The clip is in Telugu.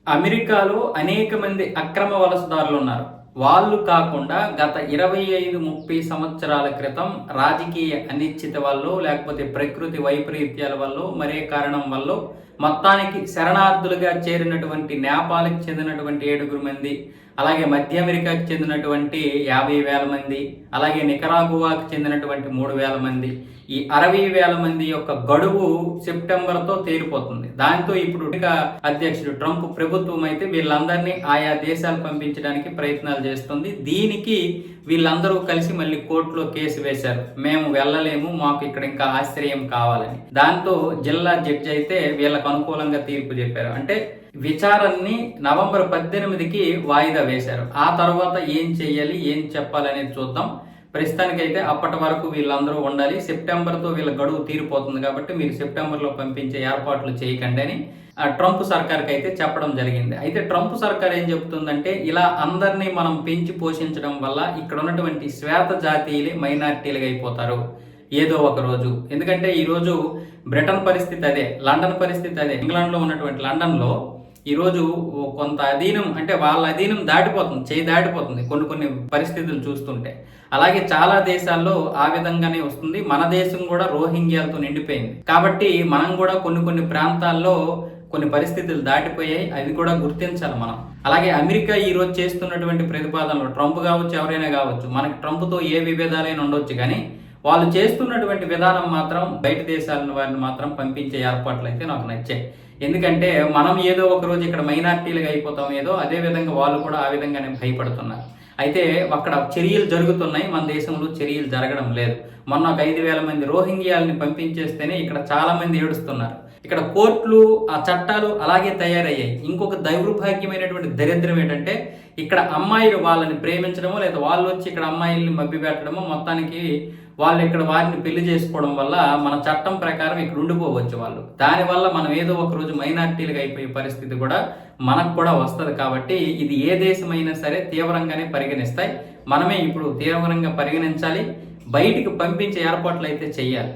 అమెరికాలో అనేక మంది అక్రమ వలసదారులు ఉన్నారు. వాళ్ళు కాకుండా గత 25-30 సంవత్సరాల క్రితం రాజకీయ అనిశ్చిత వల్లో, లేకపోతే ప్రకృతి వైపరీత్యాల వల్లో, మరే కారణం వల్లో మొత్తానికి శరణార్థులుగా చేరినటువంటి నేపాల్కి చెందినటువంటి 7 మంది, అలాగే మధ్య అమెరికాకి చెందినటువంటి 50,000 మంది, అలాగే నికరాగువాకి చెందినటువంటి 3,000 మంది, ఈ 60,000 మంది యొక్క గడువు సెప్టెంబర్తో తేలిపోతుంది. దాంతో ఇప్పుడు అధ్యక్షుడు ట్రంప్ ప్రభుత్వం అయితే వీళ్ళందరినీ ఆయా దేశాలు పంపించడానికి ప్రయత్నాలు చేస్తుంది. దీనికి వీళ్ళందరూ కలిసి మళ్ళీ కోర్టులో కేసు వేశారు. మేము వెళ్ళలేము, మాకు ఇక్కడ ఇంకా ఆశ్రయం కావాలని. దాంతో జిల్లా జడ్జి అయితే వీళ్ళకు అనుకూలంగా తీర్పు చెప్పారు. అంటే విచారణని నవంబర్ 18కి వాయిదా వేశారు. ఆ తర్వాత ఏం చెయ్యాలి, ఏం చెప్పాలనేది చూద్దాం. ప్రస్తుతానికైతే అప్పటి వరకు వీళ్ళందరూ ఉండాలి. సెప్టెంబర్తో వీళ్ళ గడువు తీరిపోతుంది కాబట్టి మీరు సెప్టెంబర్లో పంపించే ఏర్పాట్లు చేయకండి అని ట్రంప్ సర్కార్కి అయితే చెప్పడం జరిగింది. అయితే ట్రంప్ సర్కార్ ఏం చెబుతుందంటే, ఇలా అందరినీ మనం పెంచి పోషించడం వల్ల ఇక్కడ ఉన్నటువంటి శ్వేత జాతీయులే మైనారిటీలుగా అయిపోతారు ఏదో ఒక రోజు. ఎందుకంటే ఈరోజు బ్రిటన్ పరిస్థితి అదే, లండన్ పరిస్థితి అదే. ఇంగ్లాండ్లో ఉన్నటువంటి లండన్లో ఈరోజు కొంత అధీనం, అంటే వాళ్ళ అధీనం దాటిపోతుంది, చేయి దాటిపోతుంది కొన్ని పరిస్థితులు చూస్తుంటే. అలాగే చాలా దేశాల్లో ఆ విధంగానే వస్తుంది. మన దేశం కూడా రోహింగ్యాలతో నిండిపోయింది కాబట్టి మనం కూడా కొన్ని ప్రాంతాల్లో కొన్ని పరిస్థితులు దాటిపోయాయి. అది కూడా గుర్తించాలి మనం. అలాగే అమెరికా ఈ రోజు చేస్తున్నటువంటి ప్రతిపాదనలు, ట్రంప్ కావచ్చు, ఎవరైనా కావచ్చు, మనకి ట్రంప్తో ఏ విభేదాలైనా ఉండొచ్చు, కానీ వాళ్ళు చేస్తున్నటువంటి విధానం మాత్రం బయట దేశాలను వారిని మాత్రం పంపించే ఏర్పాట్లు అయితే నాకు నచ్చాయి. ఎందుకంటే మనం ఏదో ఒక రోజు ఇక్కడ మైనార్టీలుగా అయిపోతాం, ఏదో అదే విధంగా వాళ్ళు కూడా ఆ విధంగానే భయపడుతున్నారు. అయితే అక్కడ చర్యలు జరుగుతున్నాయి, మన దేశంలో చర్యలు జరగడం లేదు. మొన్న ఒక 5,000 మంది రోహింగ్యాలని పంపించేస్తేనే ఇక్కడ చాలా మంది ఏడుస్తున్నారు. ఇక్కడ కోర్టులు, ఆ చట్టాలు అలాగే తయారయ్యాయి. ఇంకొక దౌర్భాగ్యమైనటువంటి దరిద్రం ఏంటంటే, ఇక్కడ అమ్మాయిలు వాళ్ళని ప్రేమించడమో, లేదా వాళ్ళు వచ్చి ఇక్కడ అమ్మాయిల్ని మభ్యపెట్టడమో, మొత్తానికి వాళ్ళు ఇక్కడ వారిని పెళ్లి చేసుకోవడం వల్ల మన చట్టం ప్రకారం ఇక్కడ ఉండిపోవచ్చు వాళ్ళు. దానివల్ల మనం ఏదో ఒక రోజు మైనార్టీలుగా అయిపోయే పరిస్థితి కూడా మనకు కూడా వస్తుంది. కాబట్టి ఇది ఏ దేశమైనా సరే తీవ్రంగానే పరిగణిస్తాయి. మనమే ఇప్పుడు తీవ్రంగా పరిగణించాలి, బయటికి పంపించే ఏర్పాట్లు అయితే చెయ్యాలి.